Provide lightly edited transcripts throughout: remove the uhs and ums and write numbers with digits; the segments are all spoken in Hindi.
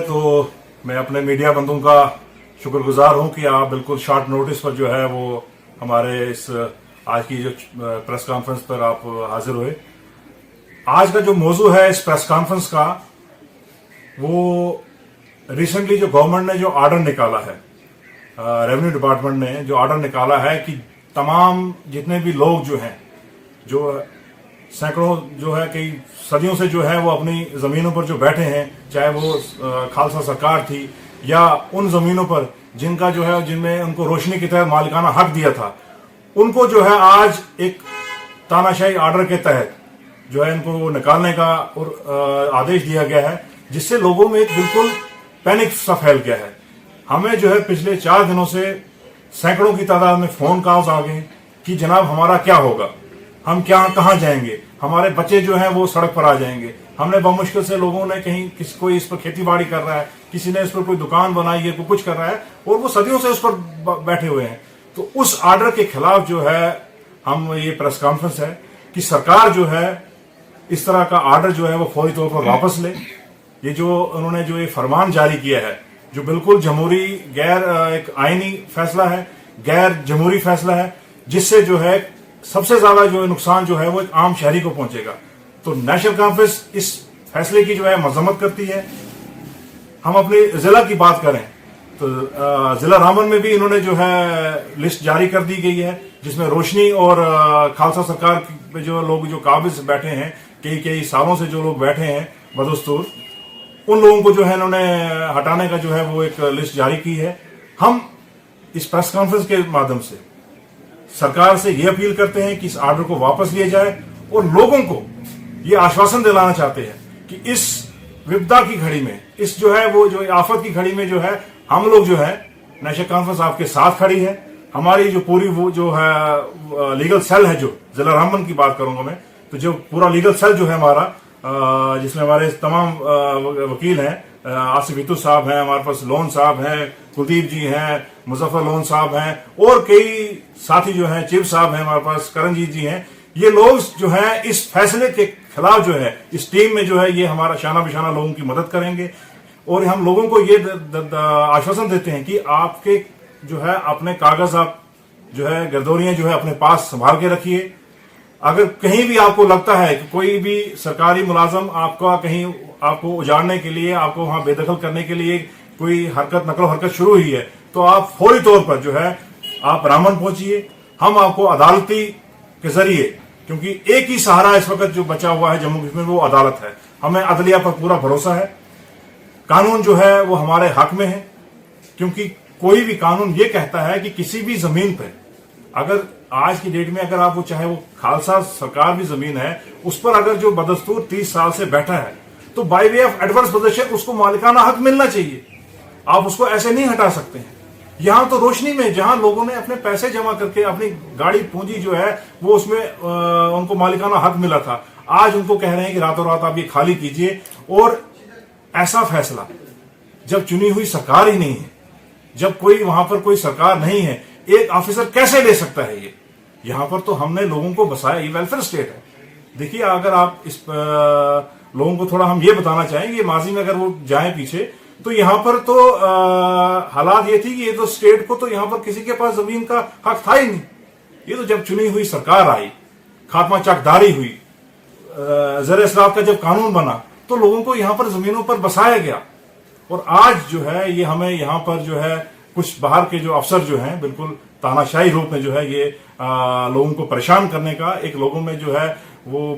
तो मैं अपने मीडिया बंधुओं का शुक्रगुजार हूं कि आप बिल्कुल शॉर्ट नोटिस पर जो है वो हमारे इस आज की जो प्रेस कॉन्फ्रेंस पर आप हाजिर हुए। आज का जो मौजू है इस प्रेस कॉन्फ्रेंस का, वो रिसेंटली जो गवर्नमेंट ने जो ऑर्डर निकाला है, रेवेन्यू डिपार्टमेंट ने जो ऑर्डर निकाला है कि तमाम जितने भी लोग जो हैं, जो सैकड़ों जो है कई सदियों से जो है वो अपनी जमीनों पर जो बैठे हैं, चाहे वो खालसा सरकार थी या उन जमीनों पर जिनका जो है जिनमें उनको रोशनी की तहत मालिकाना हक दिया था, उनको जो है आज एक तानाशाही ऑर्डर के तहत जो है इनको निकालने का और आदेश दिया गया है, जिससे लोगों में एक बिल्कुल पैनिक सा फैल गया है। हमें जो है पिछले 4 दिनों से सैकड़ों की तादाद में फोन कॉल्स आ गए कि जनाब हमारा क्या होगा, हम कहाँ जाएंगे, हमारे बच्चे जो हैं वो सड़क पर आ जाएंगे। हमने बमुश्किल से लोगों ने कहीं किसी कोई इस पर खेती बाड़ी कर रहा है, किसी ने इस पर कोई दुकान बनाई है, कोई कुछ कर रहा है और वो सदियों से उस पर बैठे हुए हैं। तो उस ऑर्डर के खिलाफ जो है हम ये प्रेस कॉन्फ्रेंस है कि सरकार जो है इस तरह का ऑर्डर जो है वो फौरी तौर पर वापस ले। ये जो उन्होंने जो ये फरमान जारी किया है, जो बिल्कुल जमहूरी गैर एक आईनी फैसला है, गैर जमहूरी फैसला है, जिससे जो है सबसे ज्यादा जो है नुकसान जो है वो एक आम शहरी को पहुंचेगा। तो नेशनल कॉन्फ्रेंस इस फैसले की जो है मजम्मत करती है। हम अपने जिला की बात करें तो जिला रामबन में भी इन्होंने जो है लिस्ट जारी कर दी गई है, जिसमें रोशनी और खालसा सरकार पे जो लोग जो काबिज बैठे हैं, कई सालों से जो लोग बैठे हैं बदस्तूर, उन लोगों को जो है इन्होंने हटाने का जो है वो एक लिस्ट जारी की है। हम इस प्रेस कॉन्फ्रेंस के माध्यम से सरकार से ये अपील करते हैं कि इस ऑर्डर को वापस लिया जाए और लोगों को ये आश्वासन दिलाना चाहते हैं कि इस विपदा की घड़ी में, इस जो है वो जो आफत की घड़ी में जो है हम लोग जो है नेशनल कॉन्फ्रेंस आपके साथ खड़ी है। हमारी जो पूरी वो जो है लीगल सेल है, जो जिला रामबन की बात करूंगा मैं, तो जो पूरा लीगल सेल जो है हमारा, जिसमें हमारे तमाम वकील हैं, आसिफ इतू साहब हैं, हमारे पास लोन साहब हैं, कुलदीप जी हैं, मुजफ्फर लोन साहब हैं और कई साथी जो हैं, चिव साहब हैं हमारे पास, करणजीत जी हैं। ये लोग जो हैं इस फैसले के खिलाफ जो है इस टीम में जो है ये हमारा शाना बिशाना लोगों की मदद करेंगे और हम लोगों को ये आश्वासन देते हैं कि आपके जो है अपने कागज आप जो है गिरदौरियां जो है अपने पास संभाल के रखिए। अगर कहीं भी आपको लगता है कि कोई भी सरकारी मुलाजम आपका कहीं आपको उजाड़ने के लिए, आपको वहां बेदखल करने के लिए कोई नकलो हरकत शुरू हुई है, तो आप फौरी तौर पर जो है आप रामबन पहुंचिए। हम आपको अदालती के जरिए, क्योंकि एक ही सहारा इस वक्त जो बचा हुआ है जम्मू कश्मीर में वो अदालत है, हमें अदलिया पर पूरा भरोसा है। कानून जो है वो हमारे हक में है, क्योंकि कोई भी कानून ये कहता है कि किसी भी जमीन पर अगर आज की डेट में अगर आप वो चाहे वो खालसा सरकार भी जमीन है, उस पर अगर जो बदस्तूर 30 साल से बैठा है, तो by way of adverse possession उसको मालिकाना हक मिलना चाहिए। आप उसको ऐसे नहीं हटा सकते हैं। यहां तो रोशनी में जहां लोगों ने अपने पैसे जमा करके अपनी गाड़ी पूंजी जो है वो उसमें उनको मालिकाना हक मिला था, आज उनको कह रहे हैं कि रातों रात आप ये खाली कीजिए। और ऐसा फैसला जब चुनी हुई सरकार ही नहीं है, जब कोई वहां पर कोई सरकार नहीं है, एक ऑफिसर कैसे ले सकता है ये? यहां पर तो हमने लोगों को बसाया, ये वेलफेयर स्टेट है। देखिए, अगर आप इस लोगों को थोड़ा हम ये बताना चाहेंगे, माजी में अगर वो जाए पीछे, तो यहां पर तो हालात ये थी कि ये तो स्टेट को तो यहां पर किसी के पास जमीन का हक था ही नहीं। ये तो जब चुनी हुई सरकार आई, खात्मा चकदारी हुई, ज़र इसराफ का जब कानून बना, तो लोगों को यहां पर जमीनों पर बसाया गया। और आज जो है ये हमें यहां पर जो है कुछ बाहर के जो अफसर जो हैं बिल्कुल तानाशाही रूप में जो है ये लोगों को परेशान करने का, एक लोगों में जो है वो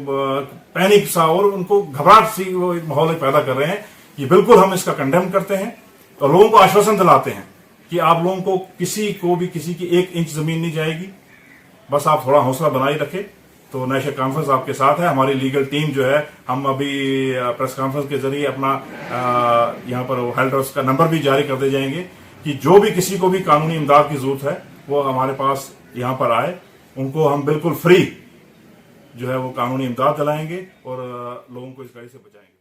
पैनिक सा और उनको घबराहट सी वो एक माहौल पैदा कर रहे हैं। ये बिल्कुल हम इसका कंडेम करते हैं और लोगों को आश्वासन दिलाते हैं कि आप लोगों को किसी को भी किसी की 1 इंच जमीन नहीं जाएगी। बस आप थोड़ा हौसला बनाए रखें। तो नेशनल कॉन्फ्रेंस आपके साथ है, हमारी लीगल टीम जो है, हम अभी प्रेस कॉन्फ्रेंस के जरिए अपना यहाँ पर हेल्प डेस्क का नंबर भी जारी करते जाएंगे कि जो भी किसी को भी कानूनी इमदाद की जरूरत है वो हमारे पास यहाँ पर आए। उनको हम बिल्कुल फ्री जो है वो कानूनी इमदाद दिलाएंगे और लोगों को इस गाड़ी से बचाएंगे।